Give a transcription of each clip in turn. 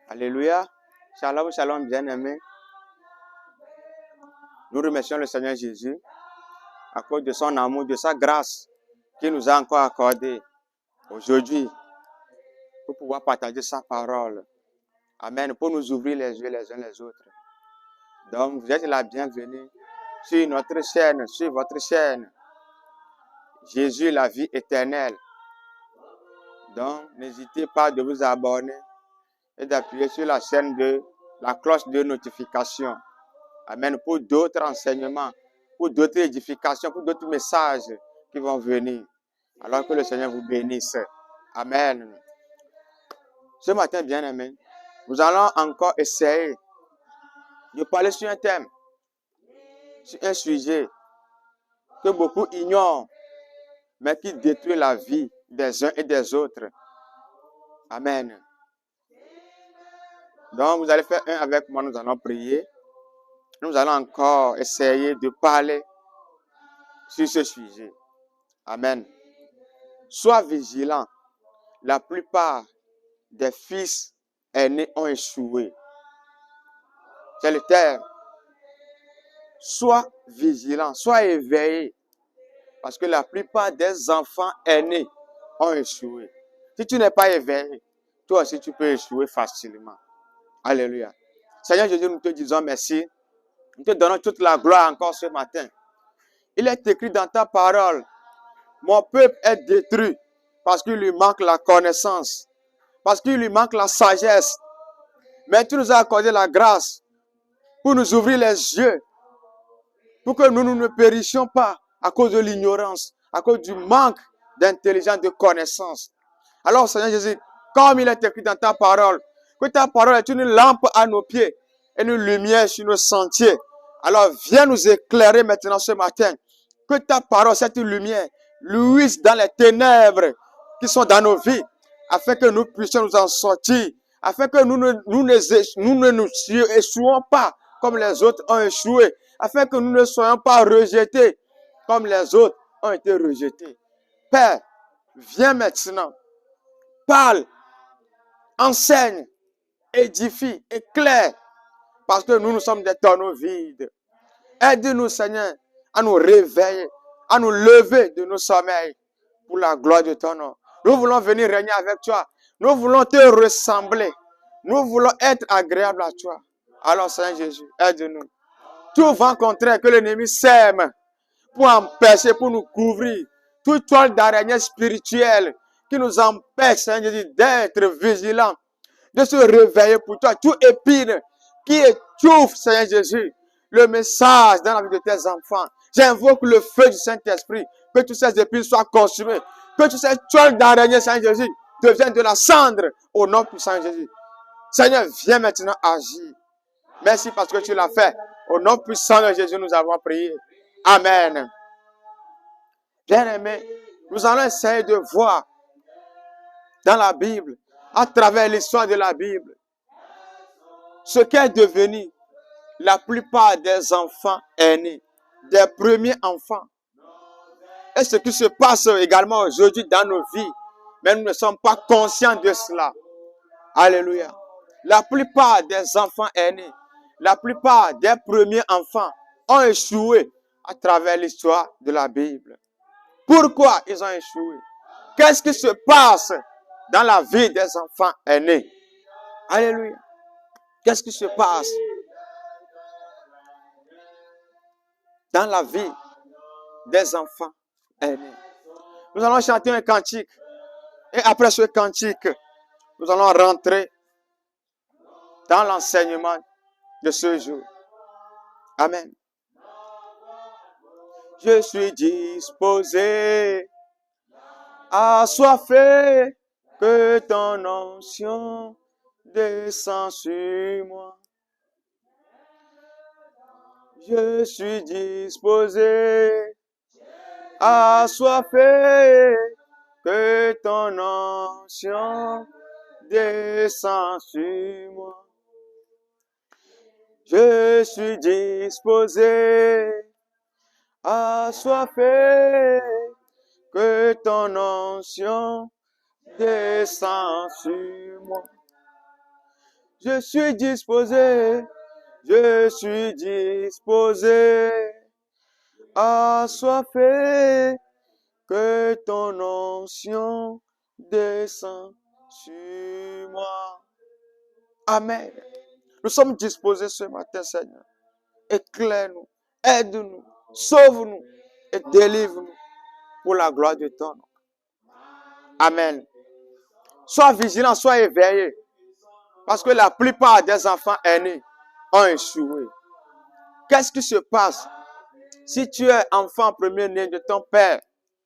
Alléluia. Shalom, shalom, bien-aimés. Nous remercions le Seigneur Jésus à cause de son amour, de sa grâce qu'il nous a encore accordé aujourd'hui pour pouvoir partager sa parole. Amen. Pour nous ouvrir les yeux les uns les autres. Donc, vous êtes la bienvenue sur notre chaîne, sur votre chaîne. Jésus, la vie éternelle. Donc, n'hésitez pas de vous abonner et d'appuyer sur la chaîne de la cloche de notification. Amen. Pour d'autres enseignements, pour d'autres édifications, pour d'autres messages qui vont venir. Alors que le Seigneur vous bénisse. Amen. Ce matin, bien-aimés, nous allons encore essayer de parler sur un thème, sur un sujet que beaucoup ignorent, mais qui détruit la vie des uns et des autres. Amen. Donc, vous allez faire un avec moi, nous allons prier. Nous allons encore essayer de parler sur ce sujet. Amen. Sois vigilant. La plupart des fils aînés ont échoué. C'est le terme. Sois vigilant, sois éveillé. Parce que la plupart des enfants aînés ont échoué. Si tu n'es pas éveillé, toi aussi tu peux échouer facilement. Alléluia. Seigneur Jésus, nous te disons merci. Nous te donnons toute la gloire encore ce matin. Il est écrit dans ta parole, mon peuple est détruit parce qu'il lui manque la connaissance, parce qu'il lui manque la sagesse. Mais tu nous as accordé la grâce pour nous ouvrir les yeux, pour que nous ne périssions pas à cause de l'ignorance, à cause du manque d'intelligence, de connaissance. Alors Seigneur Jésus, comme il est écrit dans ta parole, que ta parole est une lampe à nos pieds et une lumière sur nos sentiers. Alors viens nous éclairer maintenant ce matin. Que ta parole, cette lumière, luise dans les ténèbres qui sont dans nos vies, afin que nous puissions nous en sortir, afin que nous ne nous échouons pas comme les autres ont échoué, afin que nous ne soyons pas rejetés comme les autres ont été rejetés. Père, viens maintenant, parle, enseigne, édifie, éclaire, parce que nous sommes des tonneaux vides. Aide-nous, Seigneur, à nous réveiller, à nous lever de nos sommeils pour la gloire de ton nom. Nous voulons venir régner avec toi. Nous voulons te ressembler. Nous voulons être agréables à toi. Alors, Seigneur Jésus, aide-nous. Tout vent contraire que l'ennemi sème pour empêcher, pour nous couvrir. Toute toile d'araignée spirituelle qui nous empêche, Seigneur Jésus, d'être vigilants, de se réveiller pour toi. Tout épine qui étouffe, Seigneur Jésus, le message dans la vie de tes enfants. J'invoque le feu du Saint-Esprit, que toutes ces épines soient consumées, que toutes ces toiles d'araignée, Seigneur Jésus, deviennent de la cendre au nom puissant de Jésus. Seigneur, viens maintenant agir. Merci parce que tu l'as fait. Au nom puissant de Jésus, nous avons prié. Amen. Bien-aimés, nous allons essayer de voir dans la Bible, à travers l'histoire de la Bible, ce qu'est devenu la plupart des enfants aînés, des premiers enfants. Et ce qui se passe également aujourd'hui dans nos vies, mais nous ne sommes pas conscients de cela. Alléluia. La plupart des enfants aînés, la plupart des premiers enfants ont échoué à travers l'histoire de la Bible. Pourquoi ils ont échoué? Qu'est-ce qui se passe dans la vie des enfants aînés? Alléluia. Qu'est-ce qui se passe dans la vie des enfants aînés? Nous allons chanter un cantique. Et après ce cantique, nous allons rentrer dans l'enseignement de ce jour. Amen. Je suis disposé, assoiffé, que ton onction descend sur moi. Je suis disposé, assoiffé, que ton onction descend sur moi. Je suis disposé, assoiffé, que ton onction descend sur moi. Je suis disposé, je suis disposé, assoiffé, que ton onction descend sur moi. Amen. Nous sommes disposés ce matin, Seigneur. Éclaire-nous, aide-nous, sauve-nous et délivre-nous pour la gloire de ton nom. Amen. Sois vigilant, sois éveillé. Parce que la plupart des enfants aînés ont échoué. Qu'est-ce qui se passe si tu es enfant premier-né de ton père?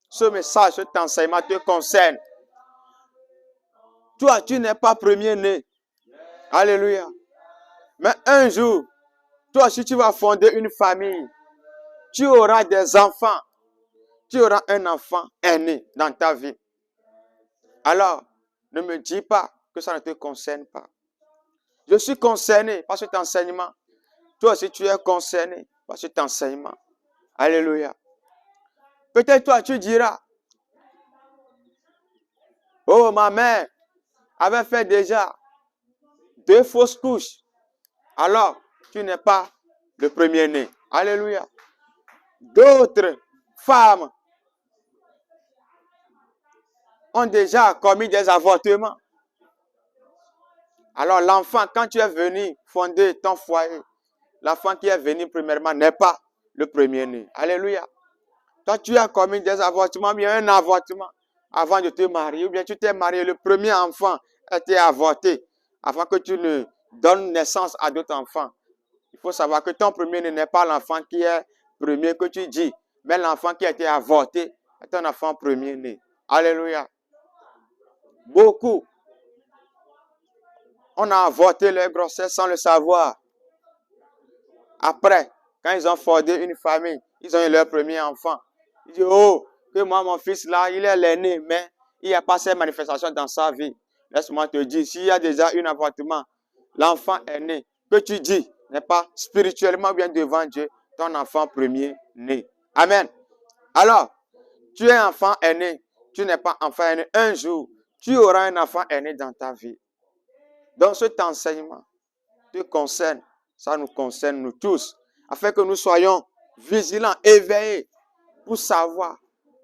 Ce message, cet enseignement te concerne. Toi, tu n'es pas premier-né. Alléluia. Mais un jour, toi, si tu vas fonder une famille, tu auras des enfants. Tu auras un enfant aîné dans ta vie. Alors, ne me dis pas que ça ne te concerne pas. Je suis concerné par cet enseignement. Toi aussi, tu es concerné par cet enseignement. Alléluia. Peut-être toi, tu diras, oh, ma mère avait fait déjà 2 fausses couches. Alors, tu n'es pas le premier-né. Alléluia. D'autres femmes ont déjà commis des avortements. Alors, l'enfant, quand tu es venu fonder ton foyer, l'enfant qui est venu premièrement n'est pas le premier-né. Alléluia. Toi, tu as commis des avortements, bien un avortement avant de te marier, ou bien tu t'es marié, le premier enfant a été avorté avant que tu ne donnes naissance à d'autres enfants. Il faut savoir que ton premier-né n'est pas l'enfant qui est premier que tu dis, mais l'enfant qui a été avorté est un enfant premier-né. Alléluia. Beaucoup, on a avorté leur grossesse sans le savoir. Après, quand ils ont fondé une famille, ils ont eu leur premier enfant. Ils disent, oh, que moi, mon fils là, il est l'aîné, mais il n'y a pas ces manifestations dans sa vie. Laisse-moi te dire, s'il y a déjà un avortement, l'enfant aîné que tu dis n'est pas spirituellement bien devant Dieu, ton enfant premier né. Amen. Alors, tu es enfant aîné, tu n'es pas enfant aîné. Un jour, tu auras un enfant aîné dans ta vie. Donc, cet enseignement te concerne, ça nous concerne nous tous, afin que nous soyons vigilants, éveillés, pour savoir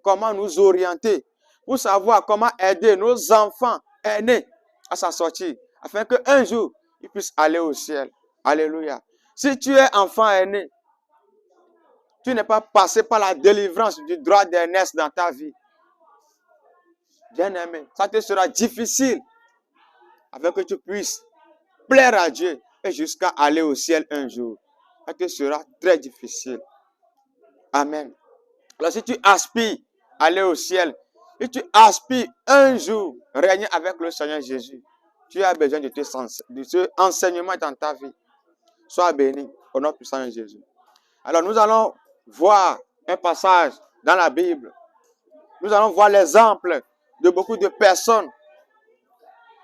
comment nous orienter, pour savoir comment aider nos enfants aînés à s'en sortir, afin qu'un jour, ils puissent aller au ciel. Alléluia. Si tu es enfant aîné, tu n'es pas passé par la délivrance du droit d'aînesse dans ta vie. Bien-aimé, ça te sera difficile afin que tu puisses plaire à Dieu et jusqu'à aller au ciel un jour. Ça te sera très difficile. Amen. Alors si tu aspires à aller au ciel, si tu aspires un jour régner avec le Seigneur Jésus, tu as besoin de ce enseignement dans ta vie. Sois béni au nom puissant de Jésus. Alors nous allons voir un passage dans la Bible. Nous allons voir l'exemple de beaucoup de personnes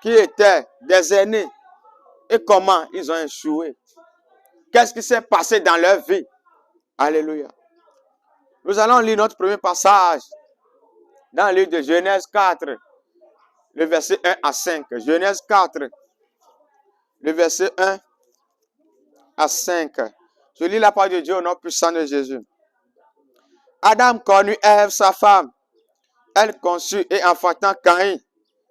qui étaient des aînés et comment ils ont échoué. Qu'est-ce qui s'est passé dans leur vie? Alléluia. Nous allons lire notre premier passage dans le livre de Genèse 4, le verset 1 à 5. Genèse 4, le verset 1 à 5. Je lis la parole de Dieu au nom puissant de Jésus. Adam connut Ève, sa femme. Elle conçut et enfantant Caïn.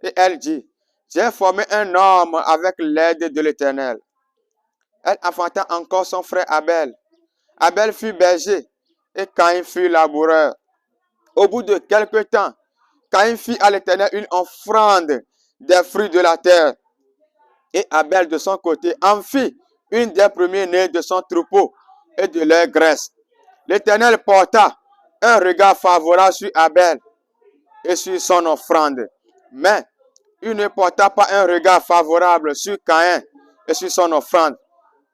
Et elle dit, j'ai formé un homme avec l'aide de l'Éternel. Elle enfanta encore son frère Abel. Abel fut berger et Caïn fut laboureur. Au bout de quelque temps, Caïn fit à l'Éternel une offrande des fruits de la terre. Et Abel, de son côté, en fit une des premiers-nés de son troupeau et de leur graisse. L'Éternel porta un regard favorable sur Abel et sur son offrande. Mais il ne porta pas un regard favorable sur Caïn et sur son offrande.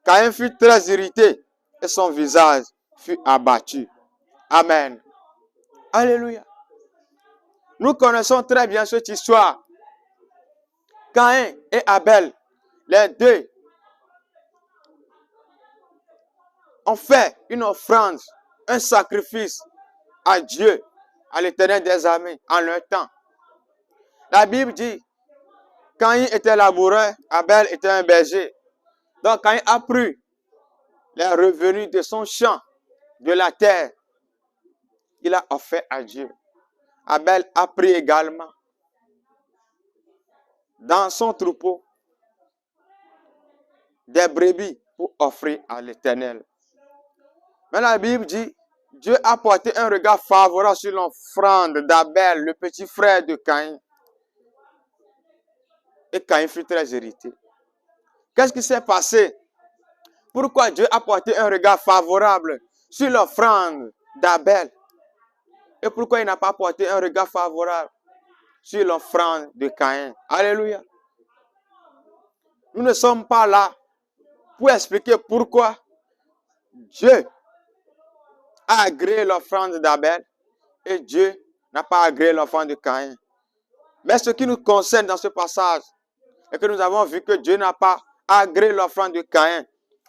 Caïn fut très irrité et son visage fut abattu. Amen. Alléluia. Nous connaissons très bien cette histoire. Caïn et Abel, les deux, ont fait une offrande, un sacrifice à Dieu, à l'Éternel des armées, en leur temps. La Bible dit Caïn était laboureur, Abel était un berger. Donc Caïn a pris les revenus de son champ, de la terre. Il a offert à Dieu. Abel a pris également dans son troupeau des brebis pour offrir à l'Éternel. Mais la Bible dit, Dieu a porté un regard favorable sur l'offrande d'Abel, le petit frère de Caïn. Et Caïn fut très irrité. Qu'est-ce qui s'est passé? Pourquoi Dieu a porté un regard favorable sur l'offrande d'Abel? Et pourquoi il n'a pas porté un regard favorable sur l'offrande de Caïn? Alléluia. Nous ne sommes pas là pour expliquer pourquoi Dieu a agréé l'offrande d'Abel et Dieu n'a pas agréé l'offrande de Caïn. Mais ce qui nous concerne dans ce passage est que nous avons vu que Dieu n'a pas agréé l'offrande de Caïn.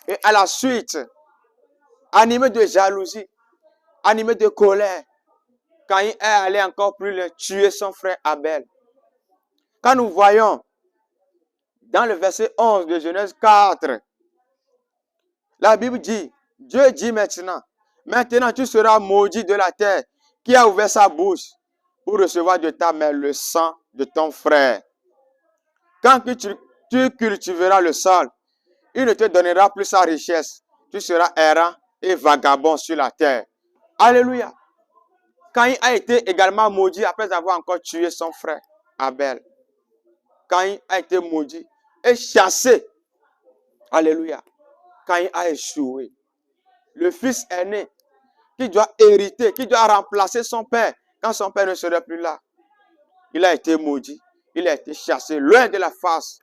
Et à la suite, animé de jalousie, animé de colère, Caïn est allé encore plus loin, tuer son frère Abel. Quand nous voyons dans le verset 11 de Genèse 4, la Bible dit, Dieu dit maintenant tu seras maudit de la terre qui a ouvert sa bouche pour recevoir de ta main le sang de ton frère. Quand tu cultiveras le sol, il ne te donnera plus sa richesse. Tu seras errant et vagabond sur la terre. Alléluia. Caïn a été également maudit après avoir encore tué son frère Abel. Caïn a été maudit et chassé. Alléluia. Caïn a échoué. Le fils aîné qui doit hériter, qui doit remplacer son père quand son père ne serait plus là. Il a été maudit. Il a été chassé loin de la face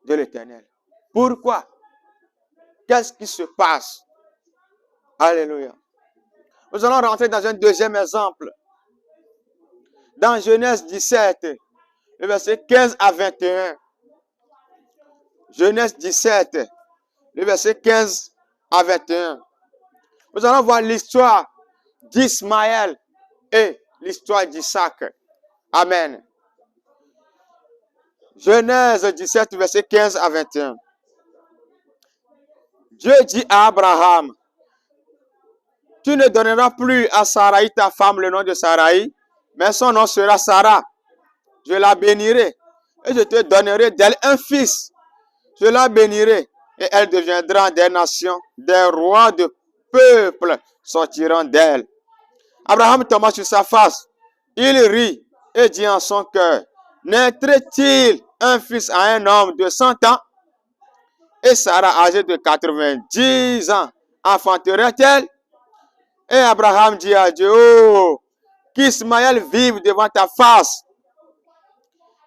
de l'Éternel. Pourquoi? Qu'est-ce qui se passe? Alléluia. Nous allons rentrer dans un deuxième exemple. Dans Genèse 17, le verset 15 à 21. Genèse 17, le verset 15 à 21. Nous allons voir l'histoire d'Ismaël et l'histoire d'Isaac. Amen. Genèse 17, verset 15 à 21. Dieu dit à Abraham, tu ne donneras plus à Sarai ta femme le nom de Sarai, mais son nom sera Sarah. Je la bénirai et je te donnerai d'elle un fils. Je la bénirai et elle deviendra des nations, des rois de peuples sortiront d'elle. Abraham tomba sur sa face. Il rit et dit en son cœur, naîtrait-il un fils à un homme de 100 ans? Et Sarah, âgée de 90 ans, enfanterait-elle? Et Abraham dit à Dieu, oh, qu'Ismaël vive devant ta face.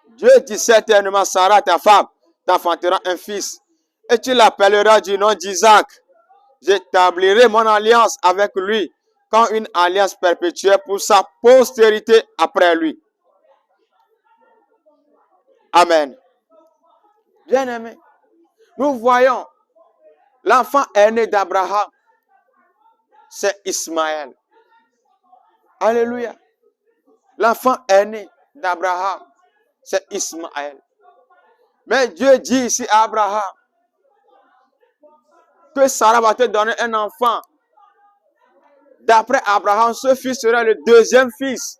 Dieu dit certainement, Sarah, ta femme, t'enfantera un fils. Et tu l'appelleras du nom d'Isaac. J'établirai mon alliance avec lui, comme une alliance perpétuelle pour sa postérité après lui. Amen. Bien-aimés, nous voyons l'enfant aîné d'Abraham, c'est Ismaël. Alléluia. L'enfant aîné d'Abraham, c'est Ismaël. Mais Dieu dit ici à Abraham que Sarah va te donner un enfant. D'après Abraham, ce fils sera le deuxième fils.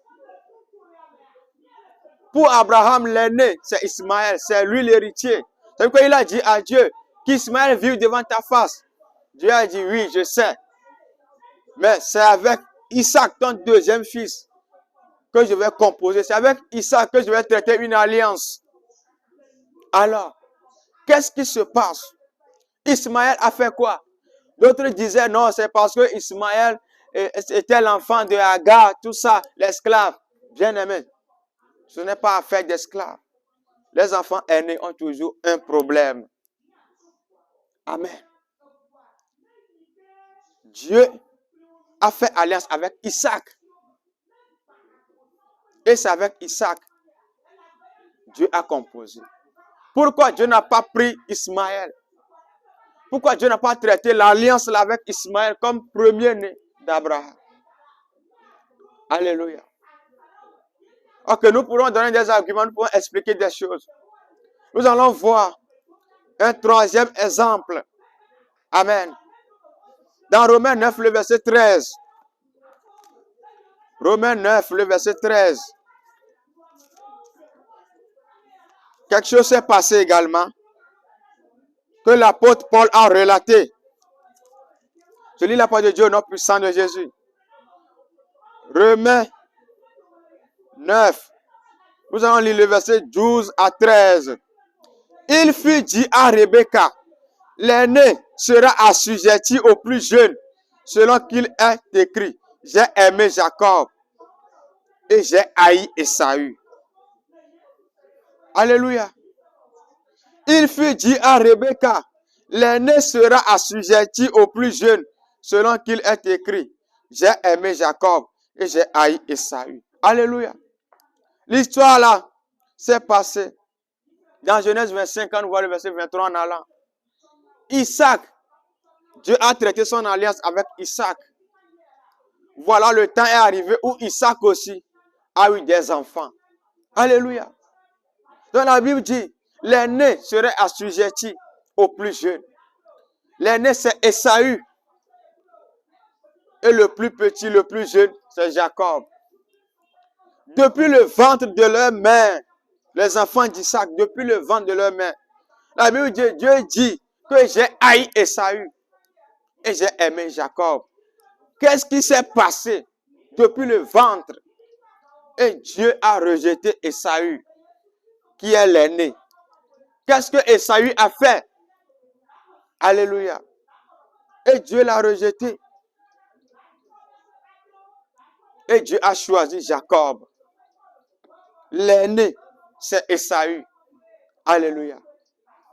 Pour Abraham, l'aîné, c'est Ismaël, c'est lui l'héritier. C'est pourquoi il a dit à Dieu qu'Ismaël vive devant ta face. Dieu a dit oui, je sais. Mais c'est avec Isaac, ton deuxième fils, que je vais composer. C'est avec Isaac que je vais traiter une alliance. Alors, qu'est-ce qui se passe? Ismaël a fait quoi? D'autres disaient non, c'est parce que Ismaël était l'enfant de Hagar, tout ça, l'esclave. Bien-aimé, ce n'est pas affaire d'esclaves. Les enfants aînés ont toujours un problème. Amen. Dieu a fait alliance avec Isaac. Et c'est avec Isaac Dieu a composé. Pourquoi Dieu n'a pas pris Ismaël? Pourquoi Dieu n'a pas traité l'alliance avec Ismaël comme premier-né d'Abraham? Alléluia. Ok, nous pourrons donner des arguments, nous pourrons expliquer des choses. Nous allons voir un troisième exemple. Amen. Dans Romains 9, le verset 13. Romains 9, le verset 13. Quelque chose s'est passé également que l'apôtre Paul a relaté. Je lis la parole de Dieu au nom puissant de Jésus. Romains 9. Nous allons lire le verset 12 à 13. Il fut dit à Rebecca, l'aîné sera assujetti au plus jeune, selon qu'il est écrit, j'ai aimé Jacob et j'ai haï Ésaü. Alléluia. Il fut dit à Rebecca, l'aîné sera assujetti au plus jeune, selon qu'il est écrit, j'ai aimé Jacob et j'ai haï Ésaü. Alléluia. L'histoire là s'est passée dans Genèse 25, quand on voit le verset 23 en allant. Isaac, Dieu a traité son alliance avec Isaac. Voilà, le temps est arrivé où Isaac aussi a eu des enfants. Alléluia. Donc la Bible dit, l'aîné serait assujetti au plus jeune. L'aîné c'est Ésaü. Et le plus petit, le plus jeune, c'est Jacob. Depuis le ventre de leur mère, les enfants d'Isaac, depuis le ventre de leur mère, la Bible dit, Dieu dit que j'ai haï Ésaü et j'ai aimé Jacob. Qu'est-ce qui s'est passé depuis le ventre? Et Dieu a rejeté Ésaü, qui est l'aîné. Qu'est-ce que Ésaü a fait? Alléluia. Et Dieu l'a rejeté. Et Dieu a choisi Jacob. L'aîné, c'est Ésaü. Alléluia.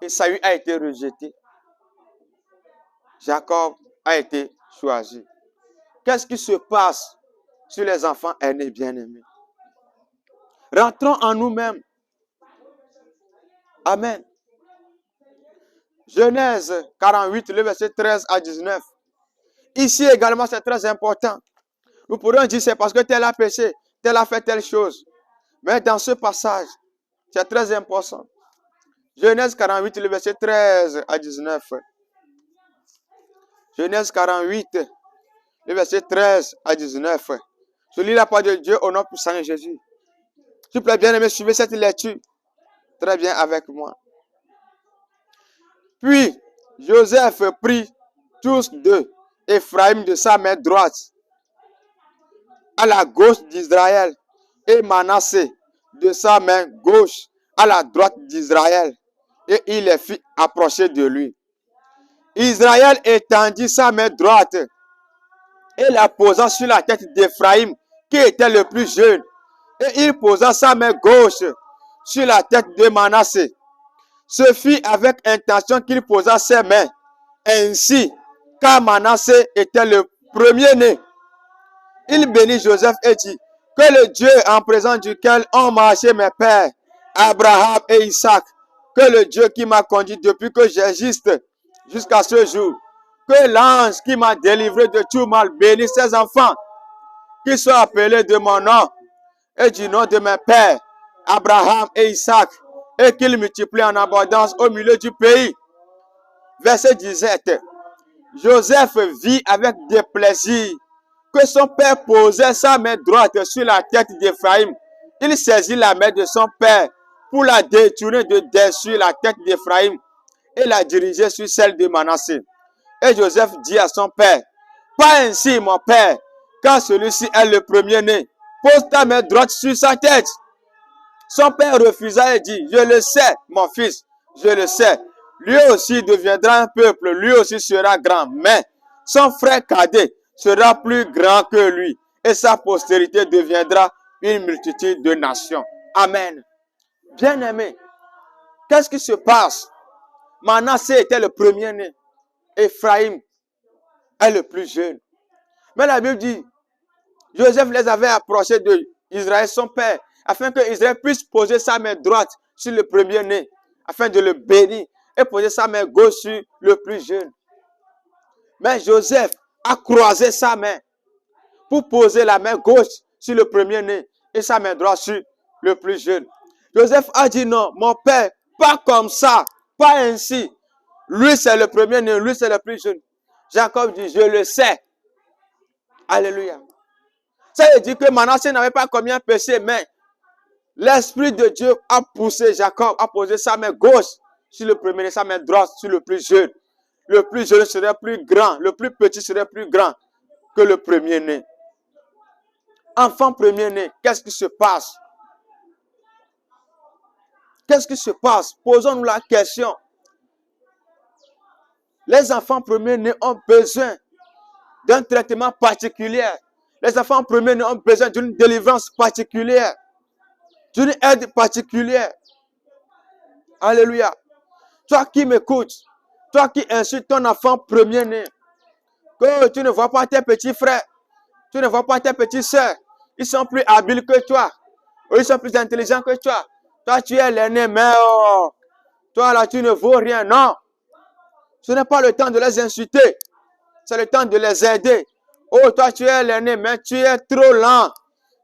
Ésaü a été rejeté. Jacob a été choisi. Qu'est-ce qui se passe sur les enfants aînés bien-aimés? Rentrons en nous-mêmes. Amen. Genèse 48, le verset 13 à 19. Ici également, c'est très important. Nous pourrions dire c'est parce que tel a péché, tel a fait telle chose. Mais dans ce passage, c'est très important. Genèse 48, le verset 13 à 19. Genèse 48, le verset 13 à 19. Je lis la parole de Dieu au nom puissant de Jésus. S'il vous plaît, bien-aimés, suivez cette lecture très bien avec moi. Puis, Joseph prit tous deux, Ephraïm de sa main droite, à la gauche d'Israël, et Manassé de sa main gauche, à la droite d'Israël, et il les fit approcher de lui. Israël étendit sa main droite et la posa sur la tête d'Ephraïm, qui était le plus jeune, et il posa sa main gauche sur la tête de Manassé. Ce fit avec intention qu'il posa ses mains ainsi, car Manassé était le premier-né. Il bénit Joseph et dit, que le Dieu en présence duquel ont marché mes pères, Abraham et Isaac, que le Dieu qui m'a conduit depuis que j'existe jusqu'à ce jour, que l'ange qui m'a délivré de tout mal bénisse ses enfants, qui soient appelés de mon nom et du nom de mes pères, Abraham et Isaac, et qu'il multiplie en abondance au milieu du pays. Verset 17. Joseph vit avec déplaisir que son père posait sa main droite sur la tête d'Ephraïm. Il saisit la main de son père pour la détourner de dessus la tête d'Ephraïm et la diriger sur celle de Manassé. Et Joseph dit à son père, pas ainsi mon père, car celui-ci est le premier-né. Pose ta main droite sur sa tête. Son père refusa et dit, je le sais, mon fils, je le sais. Lui aussi deviendra un peuple, lui aussi sera grand. Mais son frère cadet sera plus grand que lui. Et sa postérité deviendra une multitude de nations. Amen. Bien-aimé, qu'est-ce qui se passe? Manassé était le premier-né. Ephraïm est le plus jeune. Mais la Bible dit, Joseph les avait approchés d'Israël, son père, afin que Israël puisse poser sa main droite sur le premier-né, afin de le bénir, et poser sa main gauche sur le plus jeune. Mais Joseph a croisé sa main pour poser la main gauche sur le premier-né et sa main droite sur le plus jeune. Joseph a dit non, mon père, pas comme ça, pas ainsi. Lui, c'est le premier-né, lui, c'est le plus jeune. Jacob dit, je le sais. Alléluia. Ça veut dire que Manassé n'avait pas commis un péché, mais l'Esprit de Dieu a poussé Jacob à poser sa main gauche sur le premier-né, sa main droite sur le plus jeune. Le plus jeune serait plus grand, le plus petit serait plus grand que le premier-né. Enfant premier-né, qu'est-ce qui se passe? Qu'est-ce qui se passe? Posons-nous la question. Les enfants premiers-nés ont besoin d'un traitement particulier. Les enfants premiers-nés ont besoin d'une délivrance particulière, d'une aide particulière. Alléluia. Toi qui m'écoutes, toi qui insultes ton enfant premier-né, que tu ne vois pas tes petits frères, tu ne vois pas tes petites soeurs, ils sont plus habiles que toi, ils sont plus intelligents que toi. Toi, tu es l'aîné, mais toi là, tu ne vaux rien. Non, ce n'est pas le temps de les insulter, c'est le temps de les aider. Oh, toi, tu es l'aîné, mais tu es trop lent,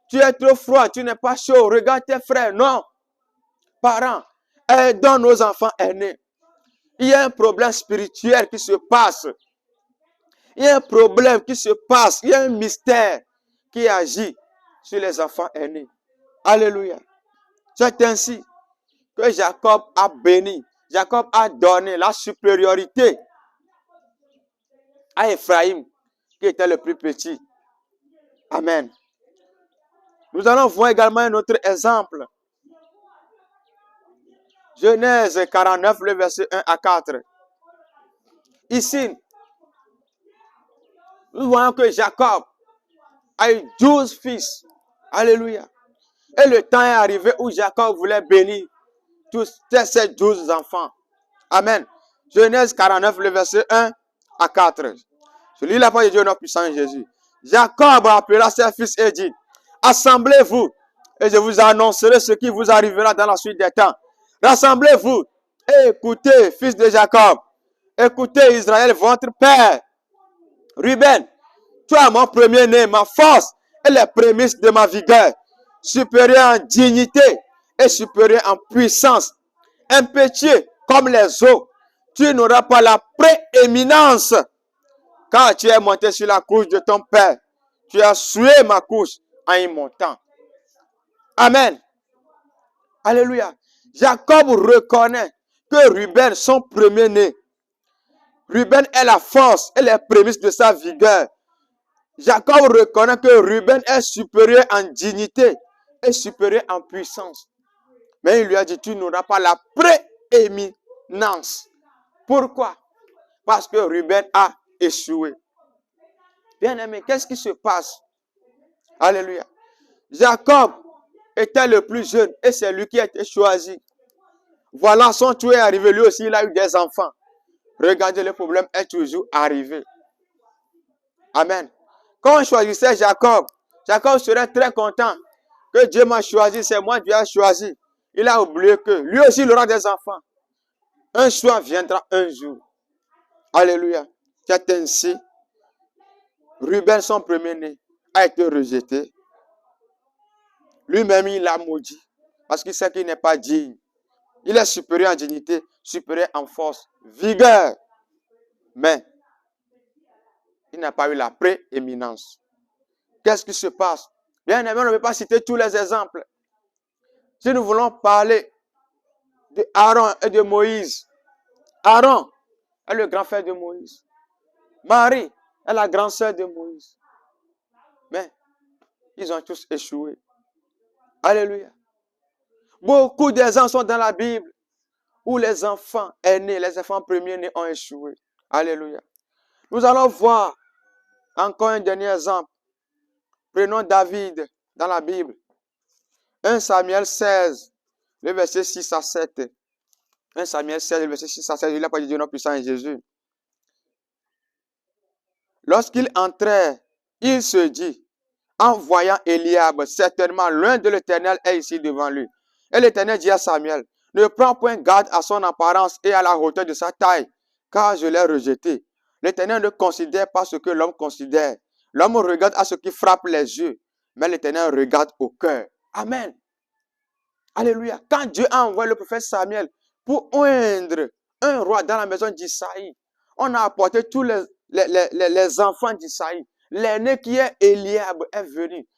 tu es trop froid, tu n'es pas chaud. Regarde tes frères. Non, parents, aidons nos enfants aînés. Il y a un problème spirituel qui se passe. Il y a un problème qui se passe. Il y a un mystère qui agit sur les enfants aînés. Alléluia. C'est ainsi que Jacob a béni. Jacob a donné la supériorité à Ephraïm, qui était le plus petit. Amen. Nous allons voir également un autre exemple. Genèse 49, le verset 1 à 4. Ici, nous voyons que Jacob a eu 12 fils. Alléluia. Et le temps est arrivé où Jacob voulait bénir tous ces 12 enfants. Amen. Genèse 49, le verset 1 à 4. Je lis la parole de Dieu, notre puissant Jésus. Jacob appela ses fils et dit, assemblez-vous et je vous annoncerai ce qui vous arrivera dans la suite des temps. Rassemblez-vous et écoutez, fils de Jacob. Écoutez, Israël, votre père. Ruben, toi, mon premier-né, ma force et les prémices de ma vigueur, supérieur en dignité et supérieur en puissance, impétueux comme les eaux, tu n'auras pas la prééminence, car tu es monté sur la couche de ton père. Tu as souillé ma couche en y montant. Amen. Alléluia. Jacob reconnaît que Ruben, son premier-né, Ruben est la force et les prémices de sa vigueur. Jacob reconnaît que Ruben est supérieur en dignité et supérieur en puissance. Mais il lui a dit, tu n'auras pas la prééminence. Pourquoi? Parce que Ruben a échoué. Bien-aimé, qu'est-ce qui se passe? Alléluia. Jacob était le plus jeune et c'est lui qui a été choisi. Voilà, son tour est arrivé. Lui aussi, il a eu des enfants. Regardez, le problème est toujours arrivé. Amen. Quand on choisissait Jacob, Jacob serait très content que Dieu m'a choisi, c'est moi qui ai choisi. Il a oublié que lui aussi, il aura des enfants. Un choix viendra un jour. Alléluia. C'est ainsi. Ruben, son premier-né, a été rejeté. Lui-même, il l'a maudit. Parce qu'il sait qu'il n'est pas digne. Il est supérieur en dignité, supérieur en force, vigueur. Mais, il n'a pas eu la prééminence. Qu'est-ce qui se passe? Bien évidemment, on ne peut pas citer tous les exemples. Si nous voulons parler de Aaron et de Moïse, Aaron est le grand frère de Moïse. Marie est la grande sœur de Moïse. Mais, ils ont tous échoué. Alléluia. Beaucoup d'exemples sont dans la Bible où les enfants aînés, les enfants premiers-nés ont échoué. Alléluia. Nous allons voir encore un dernier exemple. Prenons David dans la Bible. 1 Samuel 16, le verset 6 à 7. 1 Samuel 16, le verset 6 à 7. Il a pas dit Dieu notre puissant et Jésus. Lorsqu'il entrait, il se dit, en voyant Eliab, certainement l'un de l'Éternel est ici devant lui. Et l'Éternel dit à Samuel, ne prends point garde à son apparence et à la hauteur de sa taille, car je l'ai rejeté. L'Éternel ne considère pas ce que l'homme considère. L'homme regarde à ce qui frappe les yeux, mais l'Éternel regarde au cœur. Amen. Alléluia. Quand Dieu a envoyé le prophète Samuel pour oindre un roi dans la maison d'Isaïe. On a apporté tous les enfants d'Isaïe. L'aîné qui est Eliab est venu.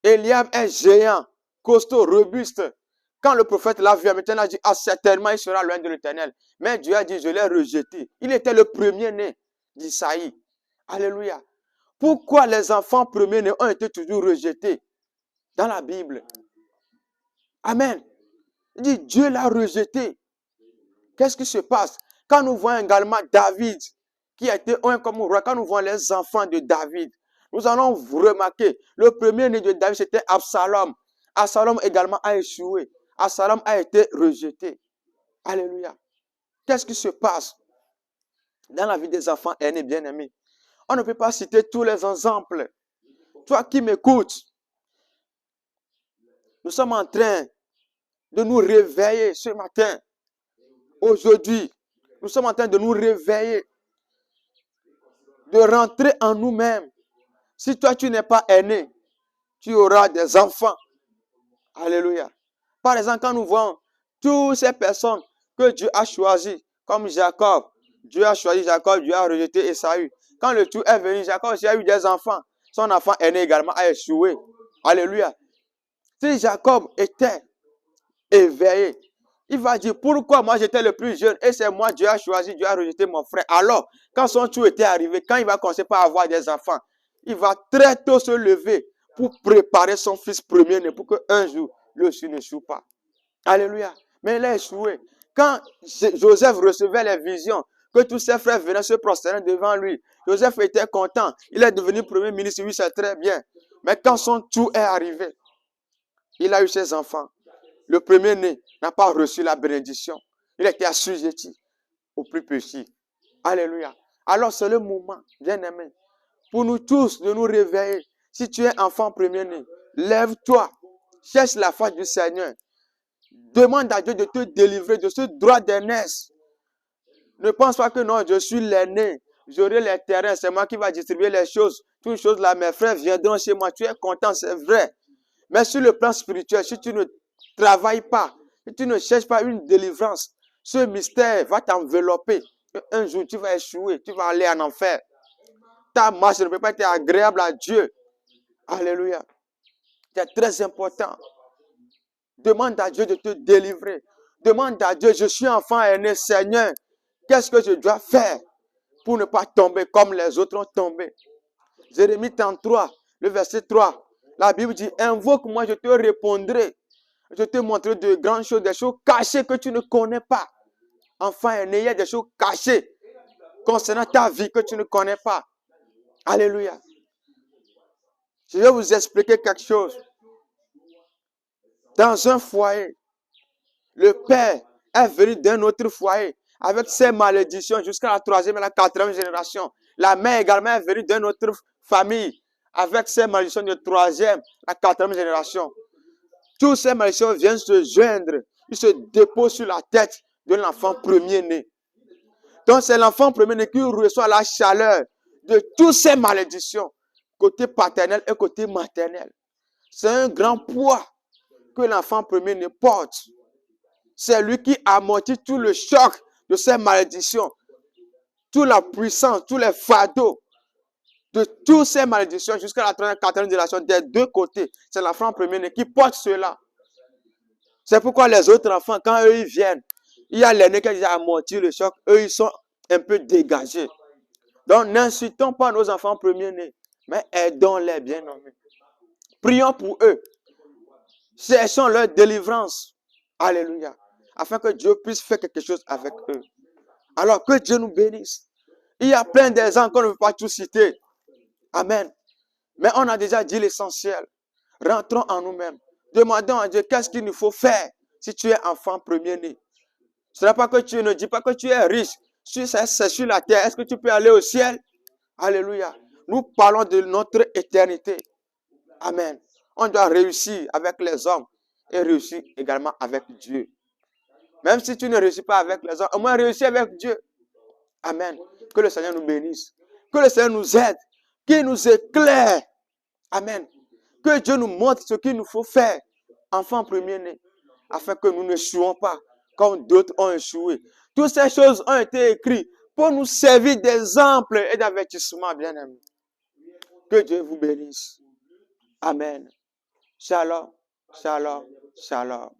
Eliab est géant, costaud, robuste. Quand le prophète l'a vu, maintenant il a dit, ah certainement il sera loin de l'Éternel. Mais Dieu a dit, je l'ai rejeté. Il était le premier-né d'Isaïe. Alléluia. Pourquoi les enfants premiers-nés ont été toujours rejetés dans la Bible? Amen. Il dit, Dieu l'a rejeté. Qu'est-ce qui se passe? Quand nous voyons également David, qui a été un comme roi, quand nous voyons les enfants de David, nous allons remarquer, le premier-né de David, c'était Absalom. Absalom également a échoué. Absalom a été rejeté. Alléluia. Qu'est-ce qui se passe dans la vie des enfants aînés bien-aimés? On ne peut pas citer tous les exemples. Toi qui m'écoutes, nous sommes en train de nous réveiller ce matin. Aujourd'hui, nous sommes en train de nous réveiller, de rentrer en nous-mêmes. Si toi, tu n'es pas aîné, tu auras des enfants. Alléluia. Par exemple, quand nous voyons toutes ces personnes que Dieu a choisies, comme Jacob, Dieu a choisi Jacob, Dieu a rejeté Esaü. Quand le tout est venu, Jacob aussi a eu des enfants. Son enfant aîné également a échoué. Alléluia. Si Jacob était éveillé, il va dire, pourquoi moi j'étais le plus jeune et c'est moi, Dieu a choisi, Dieu a rejeté mon frère. Alors, quand son tour était arrivé, quand il va commencer par avoir des enfants, il va très tôt se lever pour préparer son fils premier-né pour qu'un jour, lui aussi n'échoue pas. Alléluia. Mais il a échoué. Quand Joseph recevait les visions, que tous ses frères venaient se prosterner devant lui, Joseph était content. Il est devenu premier ministre, oui, c'est très bien. Mais quand son tour est arrivé, il a eu ses enfants. Le premier-né n'a pas reçu la bénédiction. Il était assujetti au plus petit. Alléluia. Alors c'est le moment, bien-aimé, pour nous tous de nous réveiller. Si tu es enfant premier-né, lève-toi, cherche la face du Seigneur. Demande à Dieu de te délivrer de ce droit d'aînesse. Ne pense pas que non, je suis l'aîné, j'aurai les terrains, c'est moi qui va distribuer les choses. Toutes choses là, mes frères viendront chez moi. Tu es content, c'est vrai. Mais sur le plan spirituel, si tu ne travailles pas, si tu ne cherches pas une délivrance, ce mystère va t'envelopper. Un jour, tu vas échouer, tu vas aller en enfer. Ta marche ne peut pas être agréable à Dieu. Alléluia. C'est très important. Demande à Dieu de te délivrer. Demande à Dieu, je suis enfant aîné, Seigneur. Qu'est-ce que je dois faire pour ne pas tomber comme les autres ont tombé? Jérémie 33, le verset 3. La Bible dit, invoque-moi, je te répondrai. Je te montrerai de grandes choses, des choses cachées que tu ne connais pas. Enfant aîné, il y a des choses cachées concernant ta vie que tu ne connais pas. Alléluia. Je vais vous expliquer quelque chose. Dans un foyer, le père est venu d'un autre foyer avec ses malédictions jusqu'à la 3e et la 4e génération. La mère également est venue d'une autre famille avec ses malédictions de 3e, la 4e génération. Toutes ces malédictions viennent se joindre. Ils se déposent sur la tête de l'enfant premier-né. Donc c'est l'enfant premier-né qui reçoit la chaleur de toutes ces malédictions, côté paternel et côté maternel. C'est un grand poids que l'enfant premier-né porte. C'est lui qui amortit tout le choc de ces malédictions, toute la puissance, tous les fardeaux de toutes ces malédictions jusqu'à la 3e, 4e génération des deux côtés. C'est l'enfant premier-né qui porte cela. C'est pourquoi les autres enfants, quand eux ils viennent, il y a l'aîné qui a déjà amorti le choc, eux ils sont un peu dégagés. Donc n'insultons pas nos enfants premiers-nés, mais aidons-les bien nommés. Prions pour eux. Cherchons leur délivrance. Alléluia. Afin que Dieu puisse faire quelque chose avec eux. Alors que Dieu nous bénisse. Il y a plein d'exemples qu'on ne peut pas tous citer. Amen. Mais on a déjà dit l'essentiel. Rentrons en nous-mêmes. Demandons à Dieu qu'est-ce qu'il nous faut faire si tu es enfant premier-né. Ce n'est pas que tu ne dis pas que tu es riche. Si c'est sur la terre, est-ce que tu peux aller au ciel? Alléluia. Nous parlons de notre éternité. Amen. On doit réussir avec les hommes et réussir également avec Dieu. Même si tu ne réussis pas avec les hommes, au moins réussir avec Dieu. Amen. Que le Seigneur nous bénisse. Que le Seigneur nous aide. Qu'il nous éclaire. Amen. Que Dieu nous montre ce qu'il nous faut faire. Enfant premier-né. Afin que nous ne échouons pas. comme d'autres ont échoué. Toutes ces choses ont été écrites pour nous servir d'exemple et d'avertissement, bien-aimés. Que Dieu vous bénisse. Amen. Shalom, shalom, shalom.